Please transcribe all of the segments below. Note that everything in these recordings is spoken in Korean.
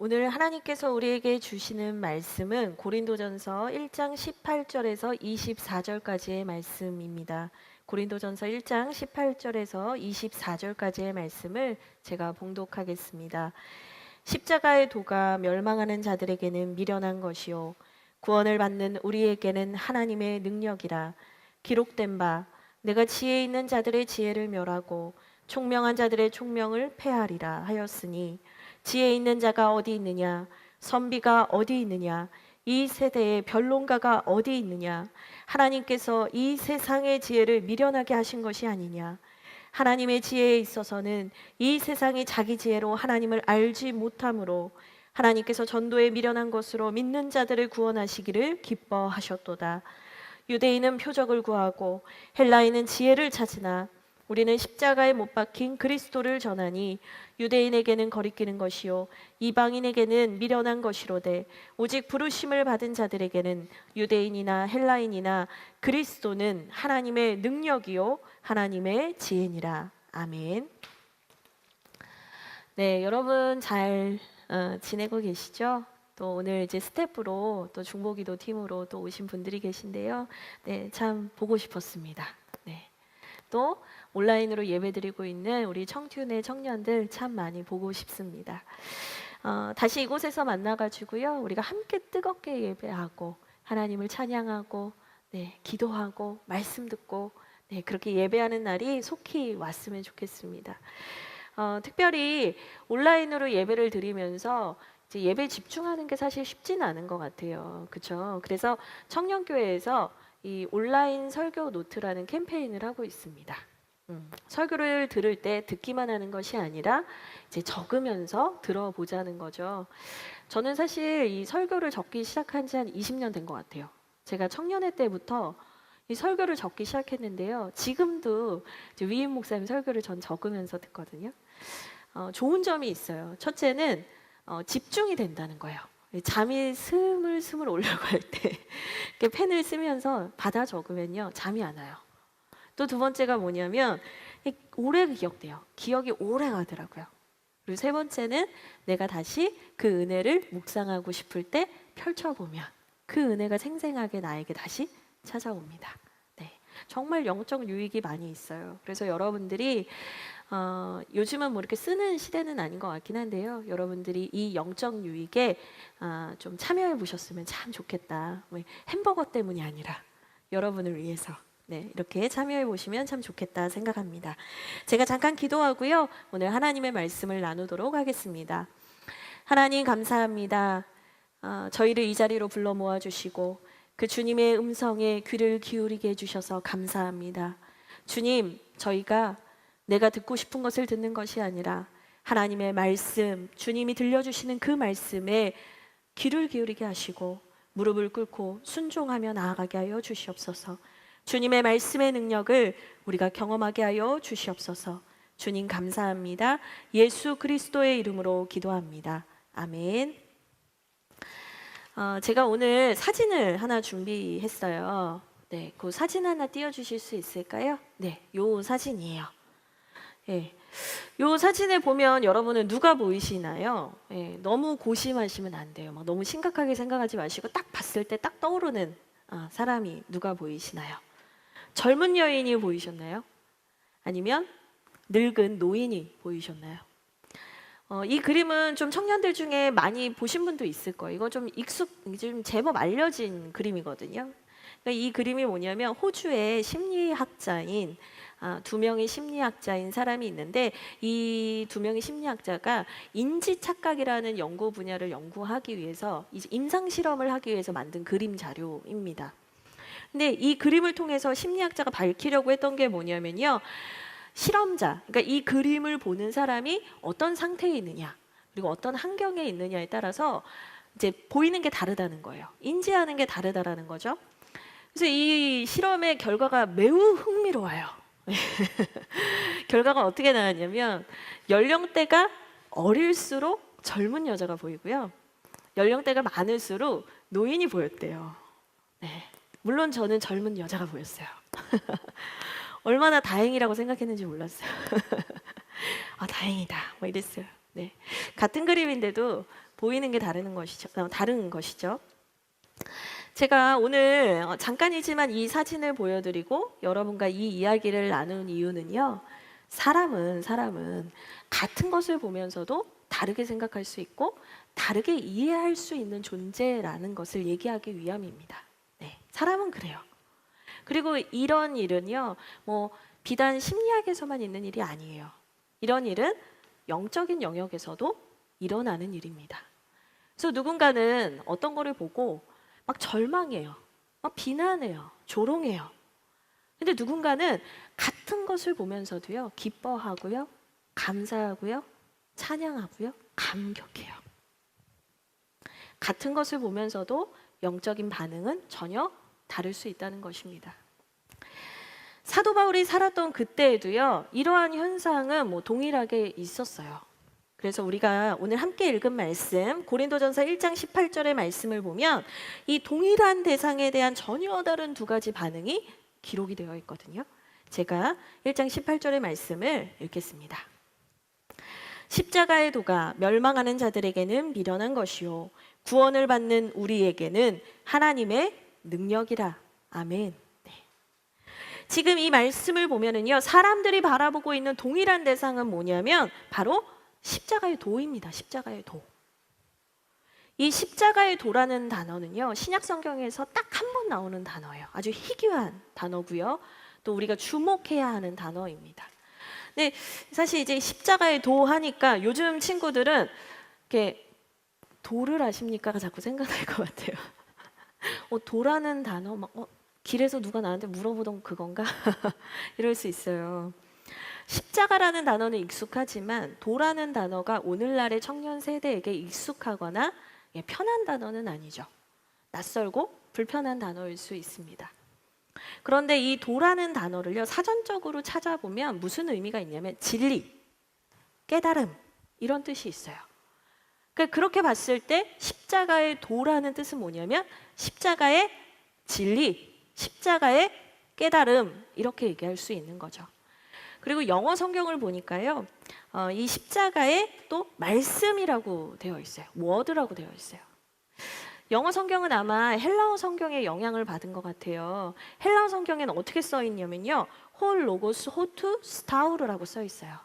오늘 하나님께서 우리에게 주시는 말씀은 고린도전서 1장 18절에서 24절까지의 말씀입니다. 고린도전서 1장 18절에서 24절까지의 말씀을 제가 봉독하겠습니다. 십자가의 도가 멸망하는 자들에게는 미련한 것이요 구원을 받는 우리에게는 하나님의 능력이라. 기록된 바 내가 지혜 있는 자들의 지혜를 멸하고 총명한 자들의 총명을 패하리라 하였으니, 지혜 있는 자가 어디 있느냐, 선비가 어디 있느냐, 이 세대의 변론가가 어디 있느냐. 하나님께서 이 세상의 지혜를 미련하게 하신 것이 아니냐. 하나님의 지혜에 있어서는 이 세상이 자기 지혜로 하나님을 알지 못하므로 하나님께서 전도에 미련한 것으로 믿는 자들을 구원하시기를 기뻐하셨도다. 유대인은 표적을 구하고 헬라인은 지혜를 찾으나 우리는 십자가에 못 박힌 그리스도를 전하니, 유대인에게는 거리끼는 것이요 이방인에게는 미련한 것이로되 오직 부르심을 받은 자들에게는 유대인이나 헬라인이나 그리스도는 하나님의 능력이요 하나님의 지혜니라. 아멘. 네, 여러분 잘 지내고 계시죠? 또 오늘 이제 스태프로 또 중보기도 팀으로 또 오신 분들이 계신데요. 네, 참 보고 싶었습니다. 네. 또 온라인으로 예배드리고 있는 우리 청춘의 청년들 참 많이 보고 싶습니다. 다시 이곳에서 만나가지고요, 우리가 함께 뜨겁게 예배하고 하나님을 찬양하고, 네, 기도하고 말씀 듣고, 네, 그렇게 예배하는 날이 속히 왔으면 좋겠습니다. 특별히 온라인으로 예배를 드리면서 이제 예배에 집중하는 게 사실 쉽지는 않은 것 같아요. 그렇죠? 그래서 청년교회에서 이 온라인 설교 노트라는 캠페인을 하고 있습니다. 설교를 들을 때 듣기만 하는 것이 아니라 이제 적으면서 들어보자는 거죠. 저는 사실 이 설교를 적기 시작한 지 한 20년 된 것 같아요. 제가 청년회 때부터 이 설교를 적기 시작했는데요. 지금도 이제 위임 목사님 설교를 전 적으면서 듣거든요. 좋은 점이 있어요. 첫째는 집중이 된다는 거예요. 잠이 스물스물 오려고 할 때 펜을 쓰면서 받아 적으면요, 잠이 안 와요. 또 두 번째가 뭐냐면 오래 기억돼요. 기억이 오래 가더라고요. 그리고 세 번째는 내가 다시 그 은혜를 묵상하고 싶을 때 펼쳐보면 그 은혜가 생생하게 나에게 다시 찾아옵니다. 네, 정말 영적 유익이 많이 있어요. 그래서 여러분들이 요즘은 뭐 이렇게 쓰는 시대는 아닌 것 같긴 한데요, 여러분들이 이 영적 유익에 좀 참여해 보셨으면 참 좋겠다. 햄버거 때문이 아니라 여러분을 위해서, 네, 이렇게 참여해 보시면 참 좋겠다 생각합니다. 제가 잠깐 기도하고요, 오늘 하나님의 말씀을 나누도록 하겠습니다. 하나님 감사합니다. 저희를 이 자리로 불러 모아주시고 그 주님의 음성에 귀를 기울이게 해주셔서 감사합니다. 주님, 저희가 내가 듣고 싶은 것을 듣는 것이 아니라 하나님의 말씀, 주님이 들려주시는 그 말씀에 귀를 기울이게 하시고 무릎을 꿇고 순종하며 나아가게 하여 주시옵소서. 주님의 말씀의 능력을 우리가 경험하게 하여 주시옵소서. 주님 감사합니다. 예수 그리스도의 이름으로 기도합니다. 아멘. 제가 오늘 사진을 하나 준비했어요. 네, 그 사진 하나 띄워주실 수 있을까요? 네, 요 사진이에요. 예, 요 사진을 보면 여러분은 누가 보이시나요? 예, 너무 고심하시면 안 돼요. 막 너무 심각하게 생각하지 마시고 딱 봤을 때 딱 떠오르는 사람이 누가 보이시나요? 젊은 여인이 보이셨나요? 아니면 늙은 노인이 보이셨나요? 이 그림은 좀 청년들 중에 많이 보신 분도 있을 거예요. 이거 좀 좀 제법 알려진 그림이거든요. 그러니까 이 그림이 뭐냐면 호주의 심리학자인 두 명의 심리학자인 사람이 있는데, 이 두 명의 심리학자가 인지 착각이라는 연구 분야를 연구하기 위해서 이제 임상 실험을 하기 위해서 만든 그림 자료입니다. 근데 이 그림을 통해서 심리학자가 밝히려고 했던 게 뭐냐면요, 실험자, 그러니까 이 그림을 보는 사람이 어떤 상태에 있느냐, 그리고 어떤 환경에 있느냐에 따라서 이제 보이는 게 다르다는 거예요. 인지하는 게 다르다라는 거죠. 그래서 이 실험의 결과가 매우 흥미로워요. 결과가 어떻게 나왔냐면, 연령대가 어릴수록 젊은 여자가 보이고요, 연령대가 많을수록 노인이 보였대요. 네, 물론 저는 젊은 여자가 보였어요. 얼마나 다행이라고 생각했는지 몰랐어요. 다행이다 뭐 이랬어요. 네. 같은 그림인데도 보이는 게 다른 것이죠. 제가 오늘 잠깐이지만 이 사진을 보여드리고 여러분과 이 이야기를 나눈 이유는요. 사람은 같은 것을 보면서도 다르게 생각할 수 있고 다르게 이해할 수 있는 존재라는 것을 얘기하기 위함입니다. 네, 사람은 그래요. 그리고 이런 일은요, 비단 심리학에서만 있는 일이 아니에요. 이런 일은 영적인 영역에서도 일어나는 일입니다. 그래서 누군가는 어떤 거를 보고 막 절망해요. 막 비난해요. 조롱해요. 근데 누군가는 같은 것을 보면서도요, 기뻐하고요, 감사하고요, 찬양하고요, 감격해요. 같은 것을 보면서도 영적인 반응은 전혀 다를 수 있다는 것입니다. 사도 바울이 살았던 그때에도요, 이러한 현상은 동일하게 있었어요. 그래서 우리가 오늘 함께 읽은 말씀, 고린도전서 1장 18절의 말씀을 보면 이 동일한 대상에 대한 전혀 다른 두 가지 반응이 기록이 되어 있거든요. 제가 1장 18절의 말씀을 읽겠습니다. 십자가의 도가 멸망하는 자들에게는 미련한 것이요 구원을 받는 우리에게는 하나님의 능력이라. 아멘. 네. 지금 이 말씀을 보면은요, 사람들이 바라보고 있는 동일한 대상은 뭐냐면 바로 십자가의 도입니다. 십자가의 도. 이 십자가의 도라는 단어는요, 신약 성경에서 딱 한 번 나오는 단어예요. 아주 희귀한 단어고요. 또 우리가 주목해야 하는 단어입니다. 근데 사실 이제 십자가의 도 하니까 요즘 친구들은 이렇게 도를 아십니까가 자꾸 생각날 것 같아요. 도라는 단어 길에서 누가 나한테 물어보던 그건가? 이럴 수 있어요. 십자가라는 단어는 익숙하지만 도라는 단어가 오늘날의 청년 세대에게 익숙하거나 편한 단어는 아니죠. 낯설고 불편한 단어일 수 있습니다. 그런데 이 도라는 단어를요, 사전적으로 찾아보면 무슨 의미가 있냐면 진리, 깨달음 이런 뜻이 있어요. 그러니까 그렇게 봤을 때 십자가의 도라는 뜻은 뭐냐면 십자가의 진리, 십자가의 깨달음 이렇게 얘기할 수 있는 거죠. 그리고 영어 성경을 보니까요, 이 십자가에 또 말씀이라고 되어 있어요. 워드라고 되어 있어요. 영어 성경은 아마 헬라어 성경의 영향을 받은 것 같아요. 헬라어 성경에는 어떻게 써 있냐면요, 홀 로고스 호투 스타우르라고 써 있어요.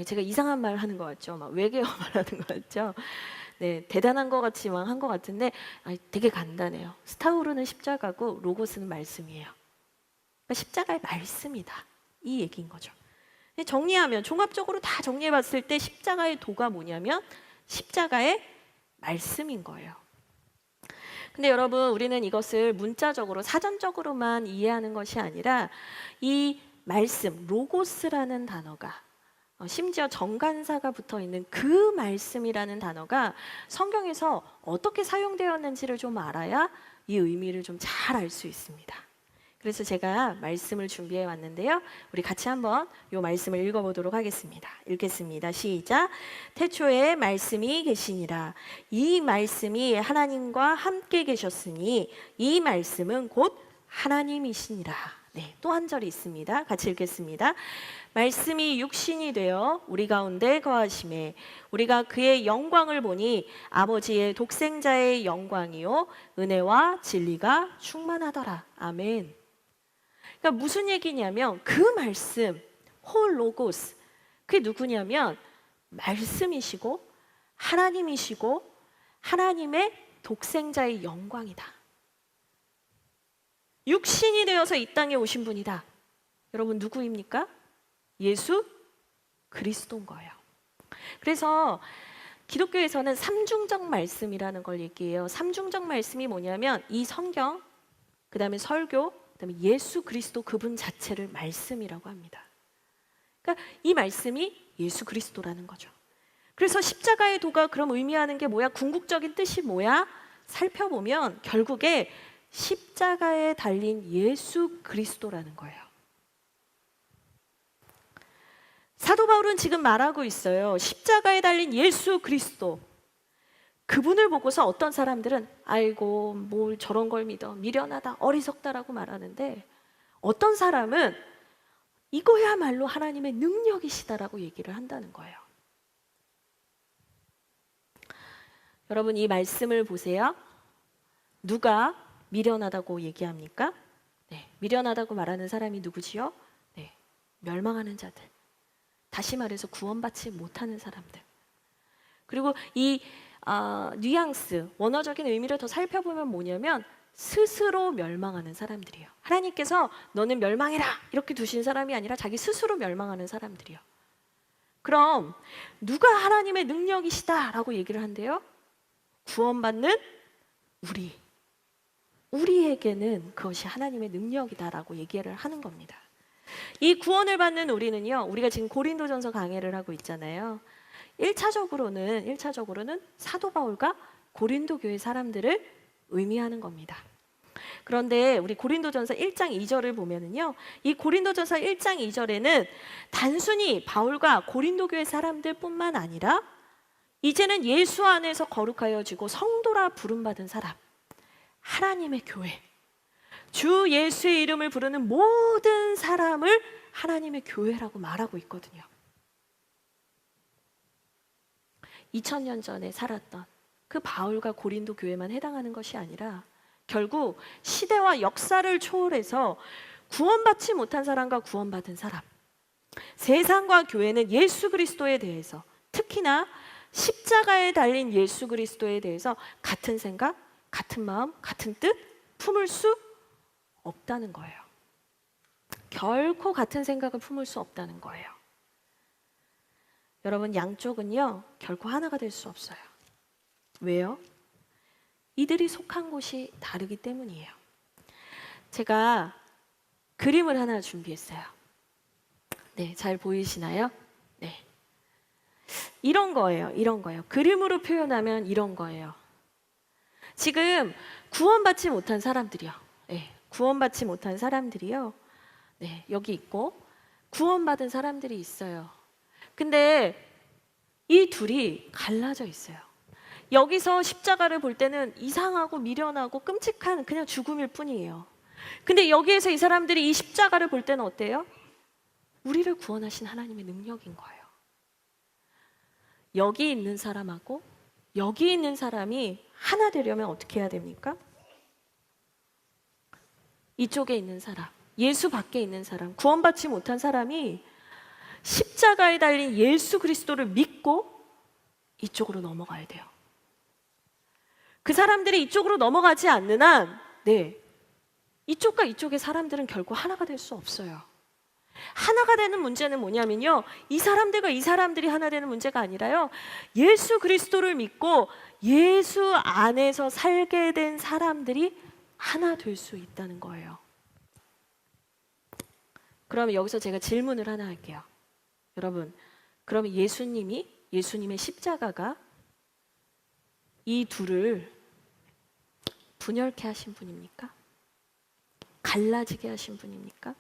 제가 이상한 말 하는 것 같죠? 막 외계어 말하는 것 같죠? 네, 대단한 것 같지만 한 것 같은데 되게 간단해요. 스타우르는 십자가고 로고스는 말씀이에요. 그러니까 십자가의 말씀이다. 이 얘기인 거죠. 정리하면 종합적으로 다 정리해봤을 때 십자가의 도가 뭐냐면 십자가의 말씀인 거예요. 근데 여러분, 우리는 이것을 문자적으로 사전적으로만 이해하는 것이 아니라 이 말씀, 로고스라는 단어가 심지어 정관사가 붙어 있는 그 말씀이라는 단어가 성경에서 어떻게 사용되었는지를 좀 알아야 이 의미를 좀 잘 알 수 있습니다. 그래서 제가 말씀을 준비해 왔는데요. 우리 같이 한번 이 말씀을 읽어보도록 하겠습니다. 읽겠습니다. 시작. 태초에 말씀이 계시니라. 이 말씀이 하나님과 함께 계셨으니 이 말씀은 곧 하나님이시니라. 네, 또 한 절이 있습니다. 같이 읽겠습니다. 말씀이 육신이 되어 우리 가운데 거하심에 우리가 그의 영광을 보니 아버지의 독생자의 영광이요 은혜와 진리가 충만하더라. 아멘. 그러니까 무슨 얘기냐면 그 말씀, 홀 로고스, 그게 누구냐면 말씀이시고 하나님이시고 하나님의 독생자의 영광이다. 육신이 되어서 이 땅에 오신 분이다. 여러분 누구입니까? 예수 그리스도인 거예요. 그래서 기독교에서는 삼중적 말씀이라는 걸 얘기해요. 삼중적 말씀이 뭐냐면 이 성경, 그 다음에 설교, 그다음에 예수 그리스도 그분 자체를 말씀이라고 합니다. 그러니까 이 말씀이 예수 그리스도라는 거죠. 그래서 십자가의 도가 그럼 의미하는 게 뭐야? 궁극적인 뜻이 뭐야? 살펴보면 결국에 십자가에 달린 예수 그리스도라는 거예요. 사도 바울은 지금 말하고 있어요. 십자가에 달린 예수 그리스도. 그분을 보고서 어떤 사람들은 아이고 뭘 저런 걸 믿어, 미련하다, 어리석다라고 말하는데 어떤 사람은 이거야말로 하나님의 능력이시다라고 얘기를 한다는 거예요. 여러분 이 말씀을 보세요. 누가 미련하다고 얘기합니까? 네, 미련하다고 말하는 사람이 누구지요? 네, 멸망하는 자들. 다시 말해서 구원받지 못하는 사람들. 그리고 이 뉘앙스, 원어적인 의미를 더 살펴보면 뭐냐면 스스로 멸망하는 사람들이에요. 하나님께서 너는 멸망해라 이렇게 두신 사람이 아니라 자기 스스로 멸망하는 사람들이요. 그럼 누가 하나님의 능력이시다라고 얘기를 한대요? 구원받는 우리에게는 그것이 하나님의 능력이다라고 얘기를 하는 겁니다. 이 구원을 받는 우리는요, 우리가 지금 고린도전서 강해를 하고 있잖아요. 1차적으로는 사도 바울과 고린도 교회 사람들을 의미하는 겁니다. 그런데 우리 고린도전서 1장 2절을 보면은요, 이 고린도전서 1장 2절에는 단순히 바울과 고린도 교회 사람들뿐만 아니라 이제는 예수 안에서 거룩하여지고 성도라 부름받은 사람, 하나님의 교회, 주 예수의 이름을 부르는 모든 사람을 하나님의 교회라고 말하고 있거든요. 2000년 전에 살았던 그 바울과 고린도 교회만 해당하는 것이 아니라 결국 시대와 역사를 초월해서 구원받지 못한 사람과 구원받은 사람, 세상과 교회는 예수 그리스도에 대해서, 특히나 십자가에 달린 예수 그리스도에 대해서 같은 생각, 같은 마음, 같은 뜻 품을 수 없다는 거예요. 결코 같은 생각을 품을 수 없다는 거예요. 여러분, 양쪽은요 결코 하나가 될 수 없어요. 왜요? 이들이 속한 곳이 다르기 때문이에요. 제가 그림을 하나 준비했어요. 네, 잘 보이시나요? 네, 이런 거예요. 그림으로 표현하면 이런 거예요. 지금 구원받지 못한 사람들이요. 네, 구원받지 못한 사람들이요. 네, 여기 있고 구원받은 사람들이 있어요. 근데 이 둘이 갈라져 있어요. 여기서 십자가를 볼 때는 이상하고 미련하고 끔찍한 그냥 죽음일 뿐이에요. 근데 여기에서 이 사람들이 이 십자가를 볼 때는 어때요? 우리를 구원하신 하나님의 능력인 거예요. 여기 있는 사람하고 여기 있는 사람이 하나 되려면 어떻게 해야 됩니까? 이쪽에 있는 사람, 예수 밖에 있는 사람, 구원받지 못한 사람이 십자가에 달린 예수 그리스도를 믿고 이쪽으로 넘어가야 돼요. 그 사람들이 이쪽으로 넘어가지 않는 한, 이쪽과 이쪽의 사람들은 결코 하나가 될 수 없어요. 하나가 되는 문제는 뭐냐면요, 이 사람들과 이 사람들이 하나 되는 문제가 아니라요, 예수 그리스도를 믿고 예수 안에서 살게 된 사람들이 하나 될 수 있다는 거예요. 그러면 여기서 제가 질문을 하나 할게요. 여러분, 그러면 예수님의 십자가가 이 둘을 분열케 하신 분입니까? 갈라지게 하신 분입니까?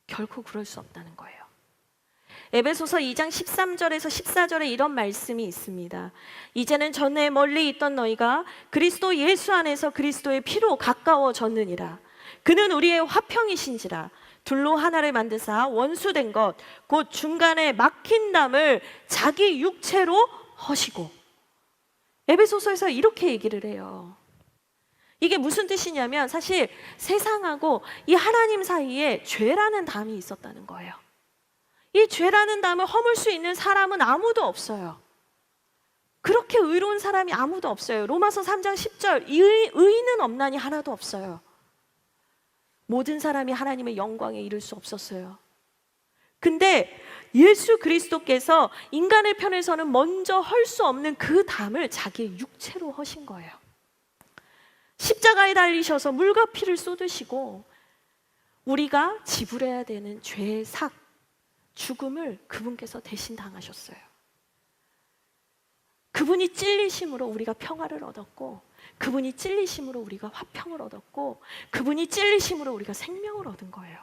결코 그럴 수 없다는 거예요. 에베소서 2장 13절에서 14절에 이런 말씀이 있습니다. 이제는 전에 멀리 있던 너희가 그리스도 예수 안에서 그리스도의 피로 가까워졌느니라. 그는 우리의 화평이신지라. 둘로 하나를 만드사 원수된 것 곧 중간에 막힌 담을 자기 육체로 허시고. 에베소서에서 이렇게 얘기를 해요. 이게 무슨 뜻이냐면 사실 세상하고 이 하나님 사이에 죄라는 담이 있었다는 거예요. 이 죄라는 담을 허물 수 있는 사람은 아무도 없어요. 그렇게 의로운 사람이 아무도 없어요. 로마서 3장 10절 의인은 없나니 하나도 없어요. 모든 사람이 하나님의 영광에 이를 수 없었어요. 근데 예수 그리스도께서 인간의 편에서는 먼저 헐 수 없는 그 담을 자기의 육체로 허신 거예요. 십자가에 달리셔서 물과 피를 쏟으시고 우리가 지불해야 되는 죄의 삭, 죽음을 그분께서 대신 당하셨어요. 그분이 찔리심으로 우리가 평화를 얻었고, 그분이 찔리심으로 우리가 화평을 얻었고, 그분이 찔리심으로 우리가 생명을 얻은 거예요.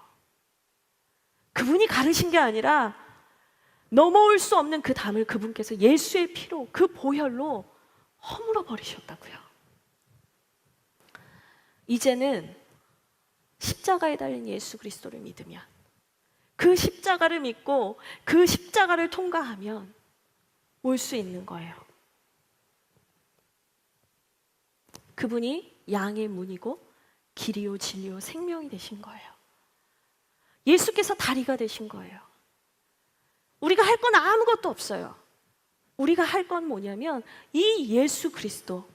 그분이 가르신 게 아니라 넘어올 수 없는 그 담을 그분께서 예수의 피로, 그 보혈로 허물어 버리셨다고요. 이제는 십자가에 달린 예수 그리스도를 믿으면, 그 십자가를 믿고 그 십자가를 통과하면 올 수 있는 거예요. 그분이 양의 문이고 길이요 진리요 생명이 되신 거예요. 예수께서 다리가 되신 거예요. 우리가 할 건 아무것도 없어요. 우리가 할 건 뭐냐면 이 예수 그리스도,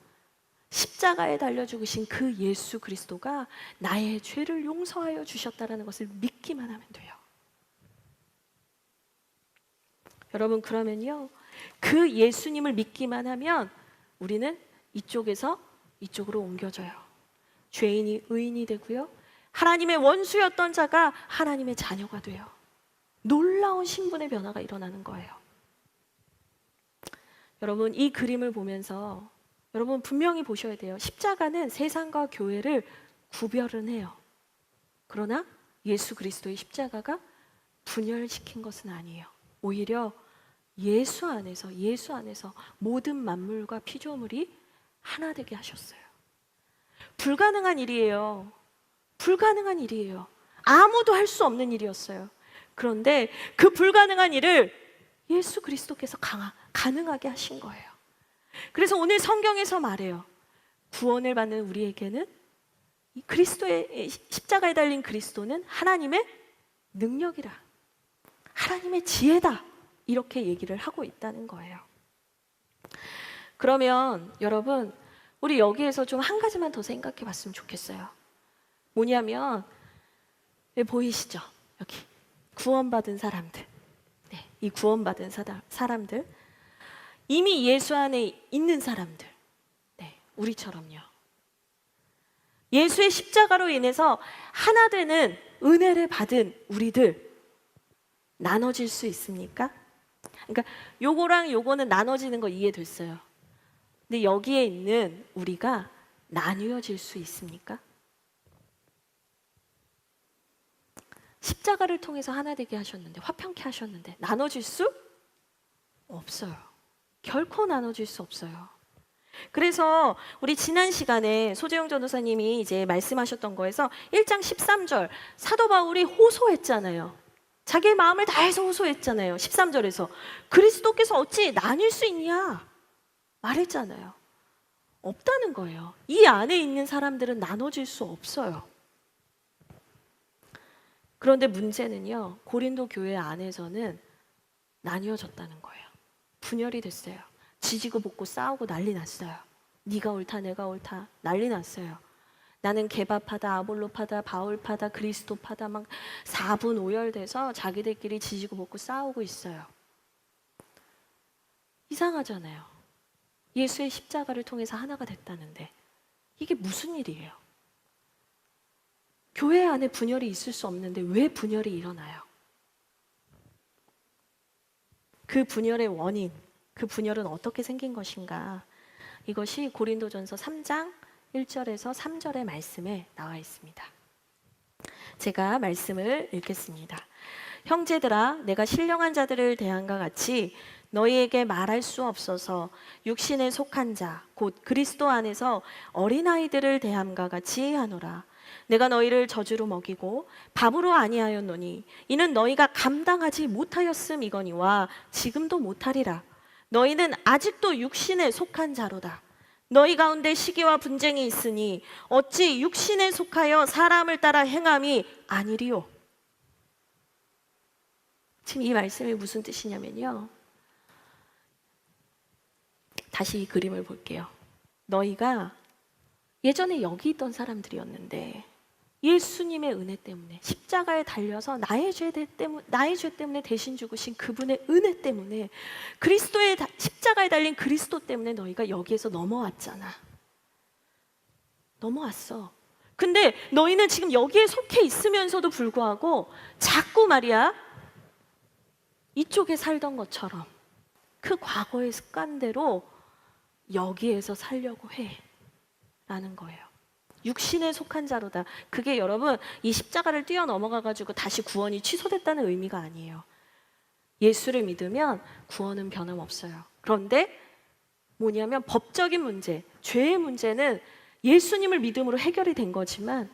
십자가에 달려 죽으신 그 예수 그리스도가 나의 죄를 용서하여 주셨다는 것을 믿기만 하면 돼요. 여러분, 그러면요, 그 예수님을 믿기만 하면 우리는 이쪽에서 이쪽으로 옮겨져요. 죄인이 의인이 되고요, 하나님의 원수였던 자가 하나님의 자녀가 돼요. 놀라운 신분의 변화가 일어나는 거예요. 여러분, 이 그림을 보면서 여러분 분명히 보셔야 돼요. 십자가는 세상과 교회를 구별은 해요. 그러나 예수 그리스도의 십자가가 분열시킨 것은 아니에요. 오히려 예수 안에서 모든 만물과 피조물이 하나 되게 하셨어요. 불가능한 일이에요. 불가능한 일이에요. 아무도 할 수 없는 일이었어요. 그런데 그 불가능한 일을 예수 그리스도께서 가능하게 하신 거예요. 그래서 오늘 성경에서 말해요. 구원을 받는 우리에게는 이 그리스도의 십자가에 달린 그리스도는 하나님의 능력이라, 하나님의 지혜다, 이렇게 얘기를 하고 있다는 거예요. 그러면 여러분, 우리 여기에서 좀 한 가지만 더 생각해 봤으면 좋겠어요. 뭐냐면, 보이시죠? 여기 구원받은 사람들, 이 구원받은 사람들, 이미 예수 안에 있는 사람들, 우리처럼요. 예수의 십자가로 인해서 하나 되는 은혜를 받은 우리들, 나눠질 수 있습니까? 그러니까 요거랑 요거는 나눠지는 거 이해됐어요. 근데 여기에 있는 우리가 나뉘어질 수 있습니까? 십자가를 통해서 하나 되게 하셨는데, 화평케 하셨는데 나눠질 수 없어요. 결코 나눠질 수 없어요. 그래서 우리 지난 시간에 소재영 전도사님이 이제 말씀하셨던 거에서 1장 13절 사도 바울이 호소했잖아요. 자기의 마음을 다해서 호소했잖아요. 13절에서 그리스도께서 어찌 나뉠 수 있냐 말했잖아요. 없다는 거예요. 이 안에 있는 사람들은 나눠질 수 없어요. 그런데 문제는요, 고린도 교회 안에서는 나뉘어졌다는 거예요. 분열이 됐어요. 지지고 볶고 싸우고 난리 났어요. 네가 옳다 내가 옳다 난리 났어요. 나는 게바파다, 아볼로파다, 바울파다, 그리스도파다, 막 4분 5열돼서 자기들끼리 지지고 볶고 싸우고 있어요. 이상하잖아요. 예수의 십자가를 통해서 하나가 됐다는데 이게 무슨 일이에요? 교회 안에 분열이 있을 수 없는데 왜 분열이 일어나요? 그 분열의 원인, 그 분열은 어떻게 생긴 것인가? 이것이 고린도전서 3장 1절에서 3절의 말씀에 나와 있습니다. 제가 말씀을 읽겠습니다. 형제들아, 내가 신령한 자들을 대함과 같이 너희에게 말할 수 없어서 육신에 속한 자, 곧 그리스도 안에서 어린아이들을 대함과 같이 하노라. 내가 너희를 저주로 먹이고 밥으로 아니하였노니 이는 너희가 감당하지 못하였음이거니와 지금도 못하리라. 너희는 아직도 육신에 속한 자로다. 너희 가운데 시기와 분쟁이 있으니 어찌 육신에 속하여 사람을 따라 행함이 아니리요. 지금 이 말씀이 무슨 뜻이냐면요, 다시 이 그림을 볼게요. 너희가 예전에 여기 있던 사람들이었는데 예수님의 은혜 때문에 십자가에 달려서 나의 죄 때문에 대신 죽으신 그분의 은혜 때문에, 그리스도의 십자가에 달린 그리스도 때문에 너희가 여기에서 넘어왔잖아. 넘어왔어. 근데 너희는 지금 여기에 속해 있으면서도 불구하고 자꾸 말이야, 이쪽에 살던 것처럼 그 과거의 습관대로 여기에서 살려고 해 라는 거예요. 육신에 속한 자로다. 그게 여러분 이 십자가를 뛰어넘어가가지고 다시 구원이 취소됐다는 의미가 아니에요. 예수를 믿으면 구원은 변함없어요. 그런데 뭐냐면 법적인 문제, 죄의 문제는 예수님을 믿음으로 해결이 된 거지만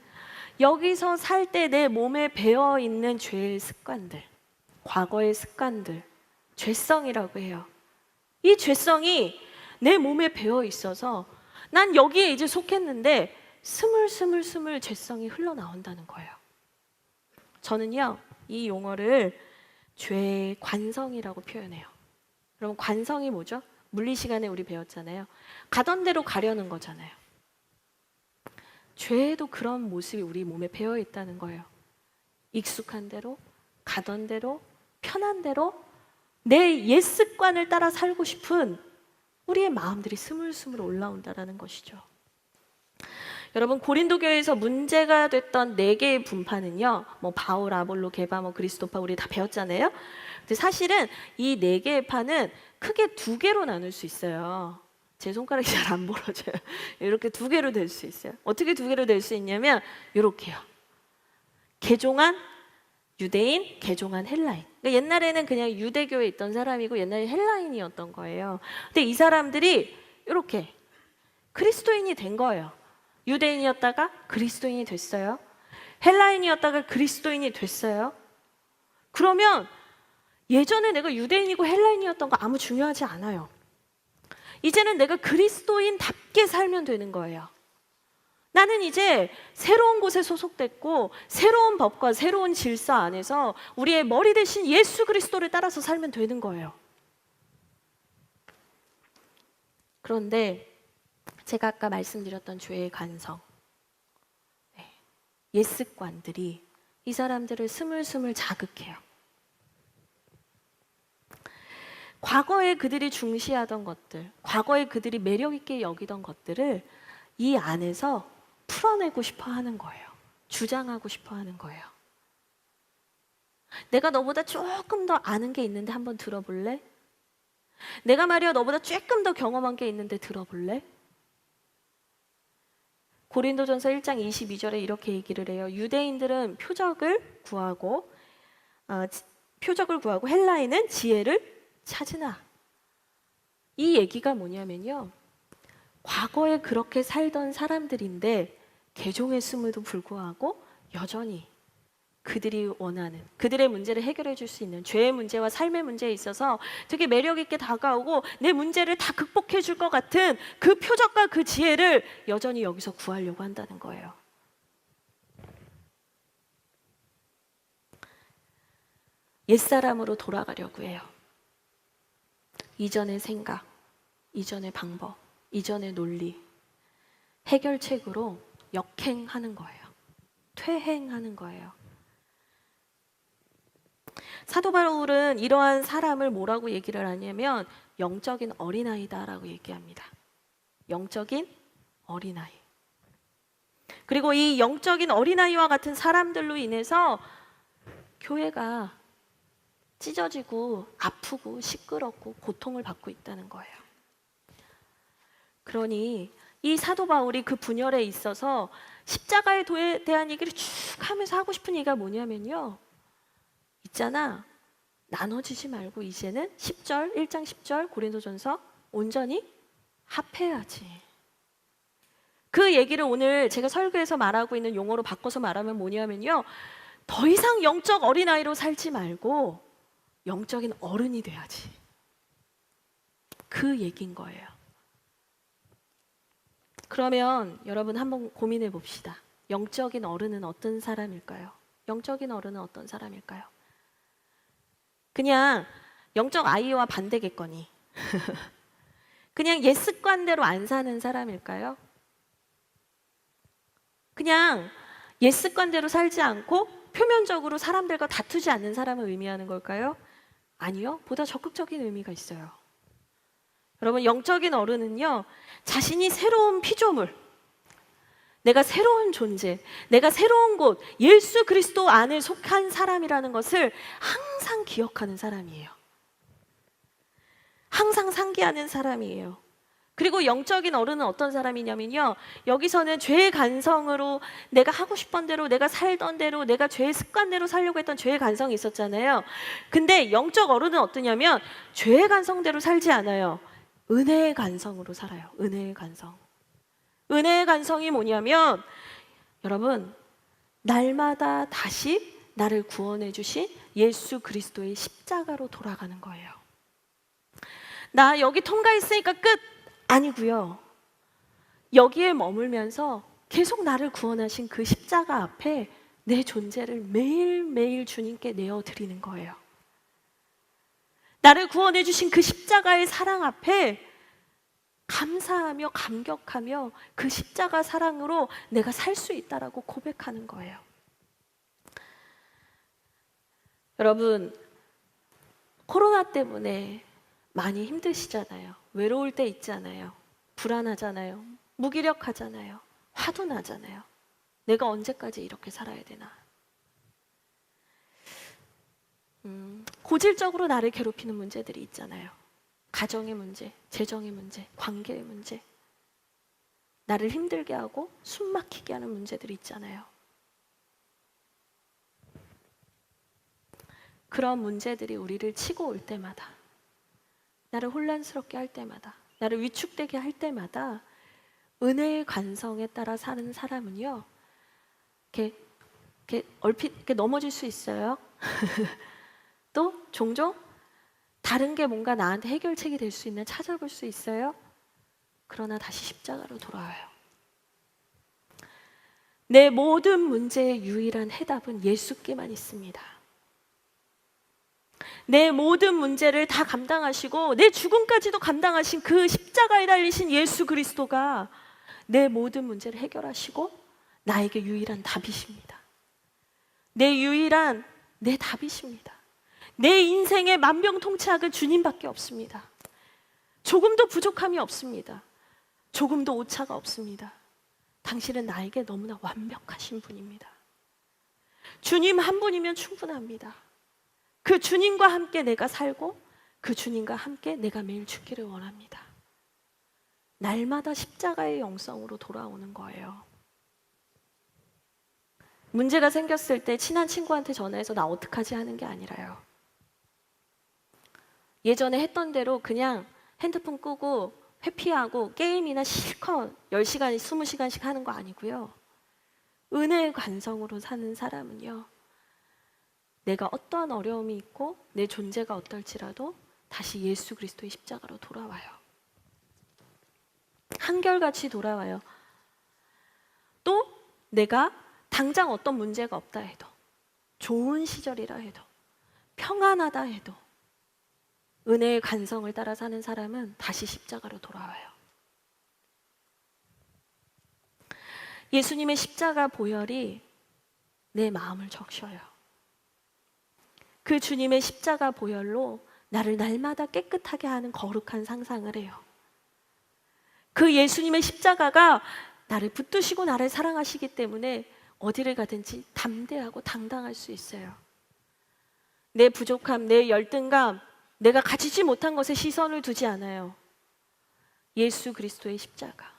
여기서 살 때 내 몸에 배어있는 죄의 습관들, 과거의 습관들, 죄성이라고 해요. 이 죄성이 내 몸에 배어 있어서 난 여기에 이제 속했는데 스물스물 죄성이 흘러나온다는 거예요. 저는요, 이 용어를 죄의 관성이라고 표현해요. 그럼 관성이 뭐죠? 물리 시간에 우리 배웠잖아요. 가던 대로 가려는 거잖아요. 죄에도 그런 모습이 우리 몸에 배어 있다는 거예요. 익숙한 대로, 가던 대로, 편한 대로 내 옛 습관을 따라 살고 싶은 우리의 마음들이 스물스물 올라온다는 것이죠. 여러분, 고린도 교회에서 문제가 됐던 4개의 분파는요, 뭐 바울, 아볼로, 게바, 그리스도파 우리 다 배웠잖아요. 근데 사실은 이 4개의 파는 크게 2개로 나눌 수 있어요. 제 손가락이 잘 안 벌어져요. 이렇게 2개로 될 수 있어요. 어떻게 2개로 될 수 있냐면 이렇게요. 개종한 유대인, 개종한 헬라인. 그러니까 옛날에는 그냥 유대교에 있던 사람이고 옛날에 헬라인이었던 거예요. 근데 이 사람들이 이렇게 그리스도인이 된 거예요. 유대인이었다가 그리스도인이 됐어요. 헬라인이었다가 그리스도인이 됐어요. 그러면 예전에 내가 유대인이고 헬라인이었던 거 아무 중요하지 않아요. 이제는 내가 그리스도인답게 살면 되는 거예요. 나는 이제 새로운 곳에 소속됐고 새로운 법과 새로운 질서 안에서 우리의 머리 대신 예수 그리스도를 따라서 살면 되는 거예요. 그런데 제가 아까 말씀드렸던 죄의 관성, 옛 습관들이 이 사람들을 스물스물 자극해요. 과거에 그들이 중시하던 것들, 과거에 그들이 매력 있게 여기던 것들을 이 안에서 풀어내고 싶어 하는 거예요. 주장하고 싶어 하는 거예요. 내가 너보다 조금 더 아는 게 있는데 한번 들어볼래? 내가 말이야 너보다 조금 더 경험한 게 있는데 들어볼래? 고린도전서 1장 22절에 이렇게 얘기를 해요. 유대인들은 표적을 구하고 헬라인은 지혜를 찾으나. 이 얘기가 뭐냐면요, 과거에 그렇게 살던 사람들인데 개종했음에도 불구하고 여전히 그들이 원하는, 그들의 문제를 해결해 줄 수 있는 죄의 문제와 삶의 문제에 있어서 되게 매력 있게 다가오고 내 문제를 다 극복해 줄 것 같은 그 표적과 그 지혜를 여전히 여기서 구하려고 한다는 거예요. 옛사람으로 돌아가려고 해요. 이전의 생각, 이전의 방법, 이전의 논리, 해결책으로 역행하는 거예요. 퇴행하는 거예요. 사도 바울은 이러한 사람을 뭐라고 얘기를 하냐면 영적인 어린아이다라고 얘기합니다. 영적인 어린아이. 그리고 이 영적인 어린아이와 같은 사람들로 인해서 교회가 찢어지고 아프고 시끄럽고 고통을 받고 있다는 거예요. 그러니 이 사도 바울이 그 분열에 있어서 십자가에 대한 얘기를 쭉 하면서 하고 싶은 얘기가 뭐냐면요, 있잖아, 나눠지지 말고 이제는 10절, 1장 10절 고린도전서 온전히 합해야지. 그 얘기를 오늘 제가 설교에서 말하고 있는 용어로 바꿔서 말하면 뭐냐면요, 더 이상 영적 어린아이로 살지 말고 영적인 어른이 돼야지. 그 얘기인 거예요. 그러면 여러분 한번 고민해 봅시다. 영적인 어른은 어떤 사람일까요? 영적인 어른은 어떤 사람일까요? 그냥 영적 아이와 반대겠거니 그냥 옛 습관대로 안 사는 사람일까요? 그냥 옛 습관대로 살지 않고 표면적으로 사람들과 다투지 않는 사람을 의미하는 걸까요? 아니요, 보다 적극적인 의미가 있어요. 여러분, 영적인 어른은요, 자신이 새로운 피조물, 내가 새로운 존재, 내가 새로운 곳, 예수 그리스도 안에 속한 사람이라는 것을 항상 기억하는 사람이에요. 항상 상기하는 사람이에요. 그리고 영적인 어른은 어떤 사람이냐면요, 여기서는 죄의 간성으로 내가 하고 싶은 대로, 내가 살던 대로, 내가 죄의 습관대로 살려고 했던 죄의 간성이 있었잖아요. 근데 영적 어른은 어떠냐면 죄의 간성대로 살지 않아요. 은혜의 간성으로 살아요. 은혜의 간성. 은혜의 간성이 뭐냐면, 여러분, 날마다 다시 나를 구원해 주신 예수 그리스도의 십자가로 돌아가는 거예요. 나 여기 통과했으니까 끝! 아니고요. 여기에 머물면서 계속 나를 구원하신 그 십자가 앞에 내 존재를 매일매일 주님께 내어드리는 거예요. 나를 구원해 주신 그 십자가의 사랑 앞에 감사하며 감격하며 그 십자가 사랑으로 내가 살 수 있다라고 고백하는 거예요. 여러분, 코로나 때문에 많이 힘드시잖아요. 외로울 때 있잖아요. 불안하잖아요. 무기력하잖아요. 화도 나잖아요. 내가 언제까지 이렇게 살아야 되나? 고질적으로 나를 괴롭히는 문제들이 있잖아요. 가정의 문제, 재정의 문제, 관계의 문제, 나를 힘들게 하고 숨 막히게 하는 문제들이 있잖아요. 그런 문제들이 우리를 치고 올 때마다, 나를 혼란스럽게 할 때마다, 나를 위축되게 할 때마다 은혜의 관성에 따라 사는 사람은요, 이렇게 얼핏 이렇게 넘어질 수 있어요. 또 종종 다른 게 뭔가 나한테 해결책이 될 수 있나 찾아볼 수 있어요. 그러나 다시 십자가로 돌아와요. 내 모든 문제의 유일한 해답은 예수께만 있습니다. 내 모든 문제를 다 감당하시고 내 죽음까지도 감당하신 그 십자가에 달리신 예수 그리스도가 내 모든 문제를 해결하시고 나에게 유일한 답이십니다. 내 답이십니다. 내 인생의 만병통치약은 주님밖에 없습니다. 조금도 부족함이 없습니다. 조금도 오차가 없습니다. 당신은 나에게 너무나 완벽하신 분입니다. 주님 한 분이면 충분합니다. 그 주님과 함께 내가 살고 그 주님과 함께 내가 매일 죽기를 원합니다. 날마다 십자가의 영성으로 돌아오는 거예요. 문제가 생겼을 때 친한 친구한테 전화해서 나 어떡하지 하는 게 아니라요. 예전에 했던 대로 그냥 핸드폰 끄고 회피하고 게임이나 실컷 10시간, 20시간씩 하는 거 아니고요. 은혜의 관성으로 사는 사람은요, 내가 어떠한 어려움이 있고 내 존재가 어떨지라도 다시 예수 그리스도의 십자가로 돌아와요. 한결같이 돌아와요. 또 내가 당장 어떤 문제가 없다 해도, 좋은 시절이라 해도, 평안하다 해도 은혜의 관성을 따라 사는 사람은 다시 십자가로 돌아와요. 예수님의 십자가 보혈이 내 마음을 적셔요. 그 주님의 십자가 보혈로 나를 날마다 깨끗하게 하는 거룩한 상상을 해요. 그 예수님의 십자가가 나를 붙드시고 나를 사랑하시기 때문에 어디를 가든지 담대하고 당당할 수 있어요. 내 부족함, 내 열등감, 내가 가지지 못한 것에 시선을 두지 않아요. 예수 그리스도의 십자가,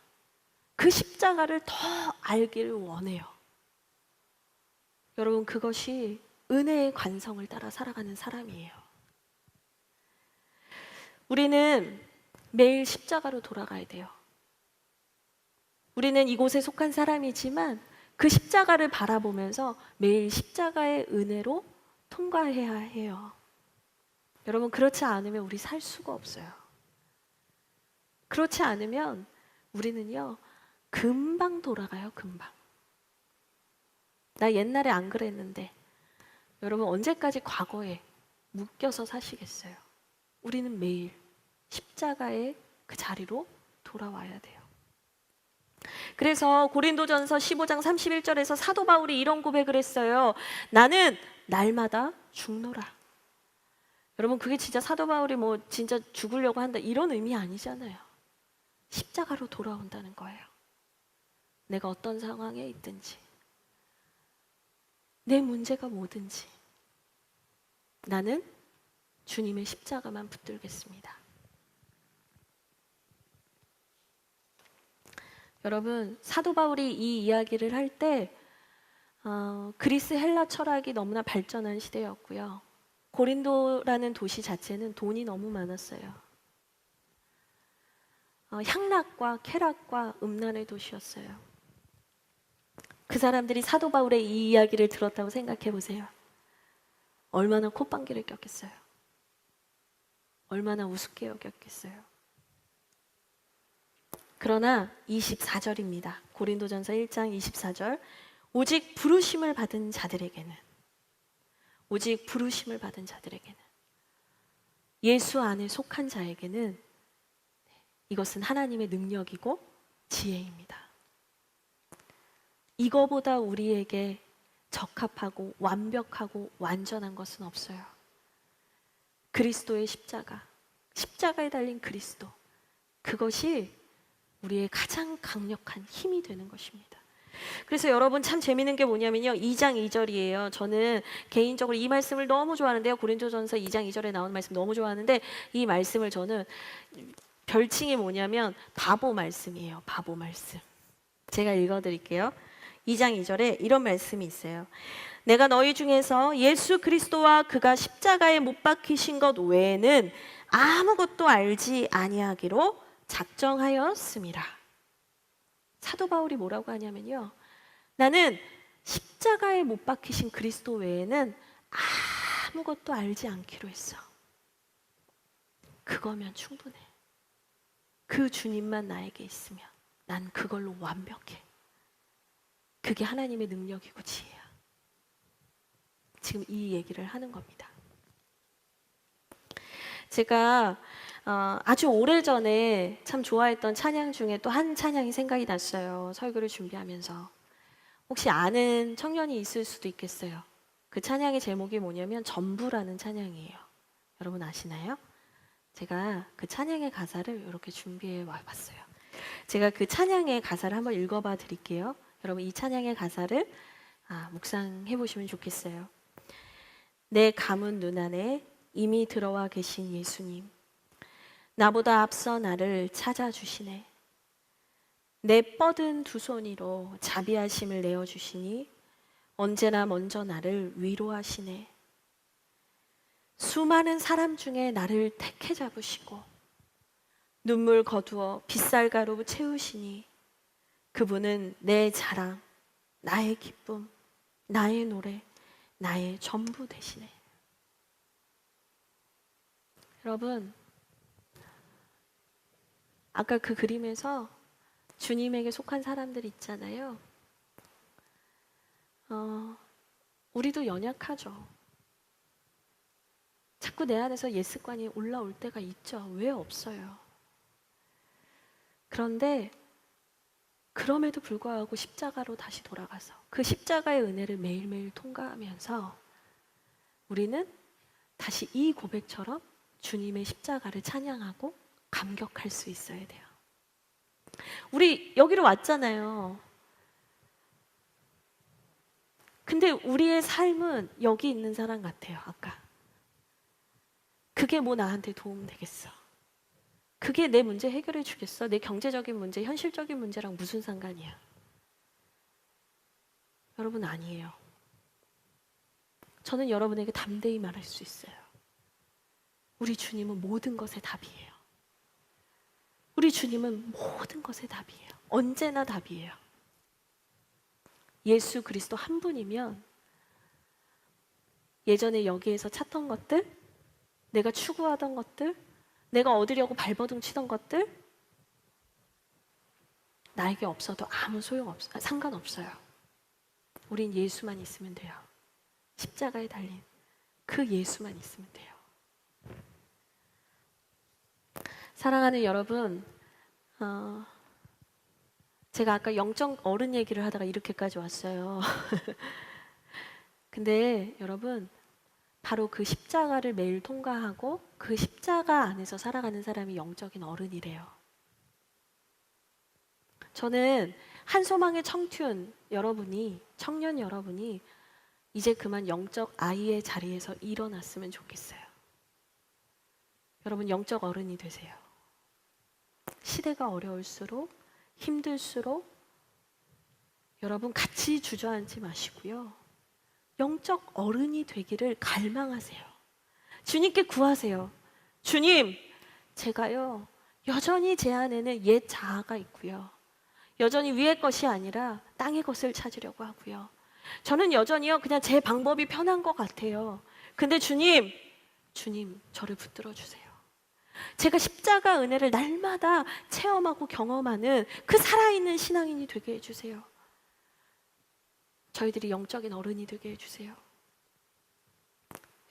그 십자가를 더 알기를 원해요. 여러분, 그것이 은혜의 관성을 따라 살아가는 사람이에요. 우리는 매일 십자가로 돌아가야 돼요. 우리는 이곳에 속한 사람이지만 그 십자가를 바라보면서 매일 십자가의 은혜로 통과해야 해요. 여러분, 그렇지 않으면 우리 살 수가 없어요. 그렇지 않으면 우리는요, 금방 돌아가요, 금방. 나 옛날에 안 그랬는데. 여러분, 언제까지 과거에 묶여서 사시겠어요? 우리는 매일 십자가의 그 자리로 돌아와야 돼요. 그래서 고린도전서 15장 31절에서 사도 바울이 이런 고백을 했어요. 나는 날마다 죽노라. 여러분, 그게 진짜 사도 바울이 뭐 진짜 죽으려고 한다 이런 의미 아니잖아요. 십자가로 돌아온다는 거예요. 내가 어떤 상황에 있든지, 내 문제가 뭐든지 나는 주님의 십자가만 붙들겠습니다. 여러분, 사도 바울이 이 이야기를 할 때 그리스 헬라 철학이 너무나 발전한 시대였고요. 고린도라는 도시 자체는 돈이 너무 많았어요. 향락과 쾌락과 음란의 도시였어요. 그 사람들이 사도 바울의 이 이야기를 들었다고 생각해 보세요. 얼마나 콧방귀를 꼈겠어요. 얼마나 우습게 여겼겠어요. 그러나 24절입니다. 고린도전서 1장 24절. 오직 부르심을 받은 자들에게는, 오직 부르심을 받은 자들에게는, 예수 안에 속한 자에게는 이것은 하나님의 능력이고 지혜입니다. 이거보다 우리에게 적합하고 완벽하고 완전한 것은 없어요. 그리스도의 십자가, 십자가에 달린 그리스도, 그것이 우리의 가장 강력한 힘이 되는 것입니다. 그래서 여러분 참 재밌는 게 뭐냐면요, 2장 2절이에요. 저는 개인적으로 이 말씀을 너무 좋아하는데요. 고린도전서 2장 2절에 나오는 말씀 너무 좋아하는데, 이 말씀을 저는 별칭이 뭐냐면 바보 말씀이에요. 바보 말씀. 제가 읽어드릴게요. 2장 2절에 이런 말씀이 있어요. 내가 너희 중에서 예수 그리스도와 그가 십자가에 못 박히신 것 외에는 아무것도 알지 아니하기로 작정하였음이라. 사도 바울이 뭐라고 하냐면요, 나는 십자가에 못 박히신 그리스도 외에는 아무것도 알지 않기로 했어. 그거면 충분해. 그 주님만 나에게 있으면 난 그걸로 완벽해. 그게 하나님의 능력이고 지혜야. 지금 이 얘기를 하는 겁니다. 제가 아주 오래전에 참 좋아했던 찬양 중에 또 한 찬양이 생각이 났어요. 설교를 준비하면서. 혹시 아는 청년이 있을 수도 있겠어요. 그 찬양의 제목이 뭐냐면 전부라는 찬양이에요. 여러분 아시나요? 제가 그 찬양의 가사를 이렇게 준비해 와봤어요. 제가 그 찬양의 가사를 한번 읽어봐 드릴게요. 여러분 이 찬양의 가사를 묵상해 보시면 좋겠어요. 내 감은 눈 안에 이미 들어와 계신 예수님, 나보다 앞서 나를 찾아주시네. 내 뻗은 두 손 위로 자비하심을 내어주시니 언제나 먼저 나를 위로하시네. 수많은 사람 중에 나를 택해 잡으시고 눈물 거두어 빗살가루 채우시니 그분은 내 자랑, 나의 기쁨, 나의 노래, 나의 전부 되시네. 여러분, 아까 그 그림에서 주님에게 속한 사람들 있잖아요. 우리도 연약하죠. 자꾸 내 안에서 옛 습관이 올라올 때가 있죠. 왜 없어요? 그런데 그럼에도 불구하고 십자가로 다시 돌아가서 그 십자가의 은혜를 매일매일 통과하면서 우리는 다시 이 고백처럼 주님의 십자가를 찬양하고 감격할 수 있어야 돼요. 우리 여기로 왔잖아요. 근데 우리의 삶은 여기 있는 사람 같아요. 아까 그게 뭐 나한테 도움 되겠어? 그게 내 문제 해결해 주겠어? 내 경제적인 문제, 현실적인 문제랑 무슨 상관이야? 여러분 아니에요. 저는 여러분에게 담대히 말할 수 있어요. 우리 주님은 모든 것의 답이에요. 우리 주님은 모든 것의 답이에요. 언제나 답이에요. 예수 그리스도 한 분이면 예전에 여기에서 찾던 것들, 내가 추구하던 것들, 내가 얻으려고 발버둥 치던 것들 나에게 없어도 아무 소용없어요. 상관없어요. 우린 예수만 있으면 돼요. 십자가에 달린 그 예수만 있으면 돼요. 사랑하는 여러분, 제가 아까 영적 어른 얘기를 하다가 이렇게까지 왔어요. 근데 여러분, 바로 그 십자가를 매일 통과하고 그 십자가 안에서 살아가는 사람이 영적인 어른이래요. 저는 한소망의 청춘 여러분이, 청년 여러분이 이제 그만 영적 아이의 자리에서 일어났으면 좋겠어요. 여러분 영적 어른이 되세요. 시대가 어려울수록, 힘들수록 여러분 같이 주저앉지 마시고요. 영적 어른이 되기를 갈망하세요. 주님께 구하세요. 주님, 제가요 여전히 제 안에는 옛 자아가 있고요. 여전히 위의 것이 아니라 땅의 것을 찾으려고 하고요. 저는 여전히요 그냥 제 방법이 편한 것 같아요. 근데 주님 저를 붙들어 주세요. 제가 십자가 은혜를 날마다 체험하고 경험하는 그 살아있는 신앙인이 되게 해주세요. 저희들이 영적인 어른이 되게 해주세요.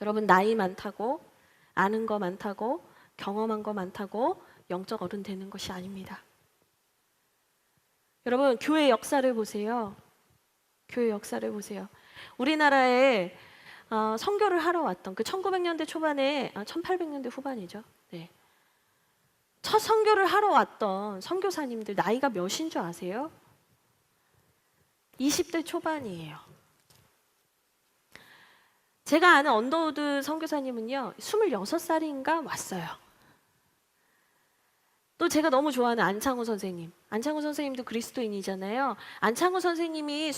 여러분, 나이 많다고, 아는 거 많다고, 경험한 거 많다고 영적 어른 되는 것이 아닙니다. 여러분, 교회 역사를 보세요. 교회 역사를 보세요. 우리나라에 선교를 하러 왔던 그 1900년대 초반에 1800년대 후반이죠. 네. 첫 선교를 하러 왔던 선교사님들 나이가 몇인 줄 아세요? 20대 초반이에요. 제가 아는 언더우드 선교사님은요 26살인가 왔어요. 또 제가 너무 좋아하는 안창호 선생님, 안창호 선생님도 그리스도인이잖아요. 안창호 선생님이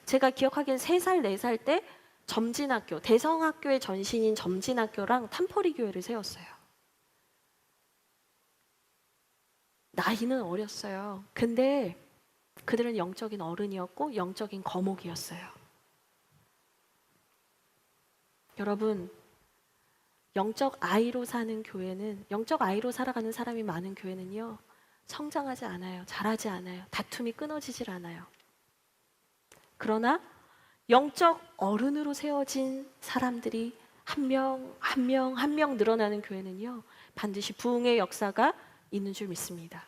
제가 기억하기엔 3살, 4살 때 점진학교, 대성학교의 전신인 점진학교랑 탄포리 교회를 세웠어요. 나이는 어렸어요. 근데 그들은 영적인 어른이었고 영적인 거목이었어요. 여러분, 영적 아이로 사는 교회는, 영적 아이로 살아가는 사람이 많은 교회는요 성장하지 않아요. 자라지 않아요. 다툼이 끊어지질 않아요. 그러나 영적 어른으로 세워진 사람들이 한 명 한 명 한 명 늘어나는 교회는요 반드시 부흥의 역사가 있는 줄 믿습니다.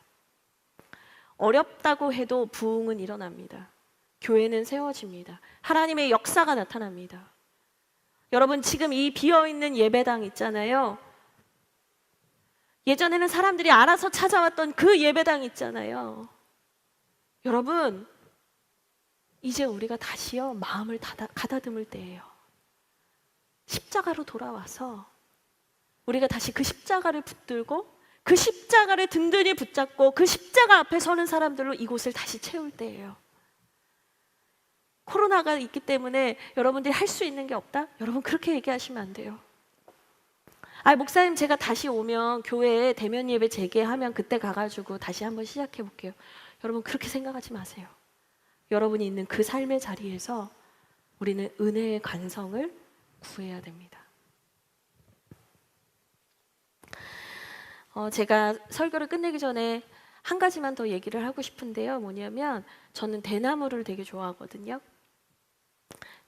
어렵다고 해도 부흥은 일어납니다. 교회는 세워집니다. 하나님의 역사가 나타납니다. 여러분, 지금 이 비어있는 예배당 있잖아요. 예전에는 사람들이 알아서 찾아왔던 그 예배당 있잖아요. 여러분, 이제 우리가 다시요 마음을 가다듬을 때예요. 십자가로 돌아와서 우리가 다시 그 십자가를 붙들고 그 십자가를 든든히 붙잡고 그 십자가 앞에 서는 사람들로 이곳을 다시 채울 때예요. 코로나가 있기 때문에 여러분들이 할 수 있는 게 없다? 여러분, 그렇게 얘기하시면 안 돼요. 목사님, 제가 다시 오면 교회에 대면 예배 재개하면 그때 가가지고 다시 한번 시작해 볼게요. 여러분, 그렇게 생각하지 마세요. 여러분이 있는 그 삶의 자리에서 우리는 은혜의 간성을 구해야 됩니다. 제가 설교를 끝내기 전에 한 가지만 더 얘기를 하고 싶은데요. 뭐냐면 저는 대나무를 되게 좋아하거든요.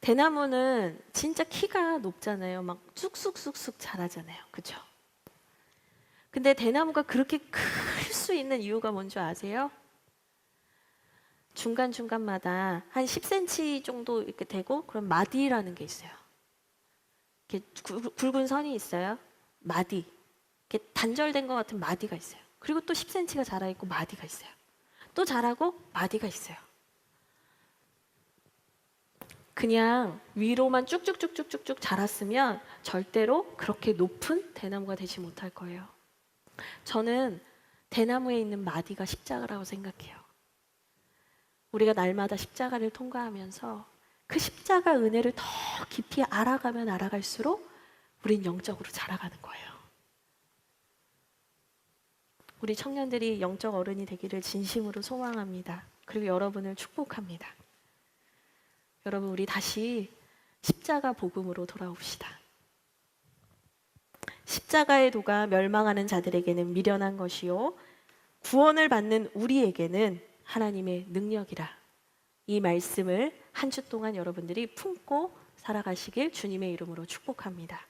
대나무는 진짜 키가 높잖아요. 막 쑥쑥쑥쑥 자라잖아요. 그죠? 근데 대나무가 그렇게 클 수 있는 이유가 뭔지 아세요? 중간중간마다 한 10cm 정도 이렇게 되고 그런 마디라는 게 있어요. 이렇게 굵은 선이 있어요. 마디. 이렇게 단절된 것 같은 마디가 있어요. 그리고 또 10cm가 자라있고 마디가 있어요. 또 자라고 마디가 있어요. 그냥 위로만 쭉쭉쭉쭉쭉쭉 자랐으면 절대로 그렇게 높은 대나무가 되지 못할 거예요. 저는 대나무에 있는 마디가 십자가라고 생각해요. 우리가 날마다 십자가를 통과하면서 그 십자가 은혜를 더 깊이 알아가면 알아갈수록 우린 영적으로 자라가는 거예요. 우리 청년들이 영적 어른이 되기를 진심으로 소망합니다. 그리고 여러분을 축복합니다. 여러분, 우리 다시 십자가 복음으로 돌아옵시다. 십자가의 도가 멸망하는 자들에게는 미련한 것이요 구원을 받는 우리에게는 하나님의 능력이라. 이 말씀을 한 주 동안 여러분들이 품고 살아가시길 주님의 이름으로 축복합니다.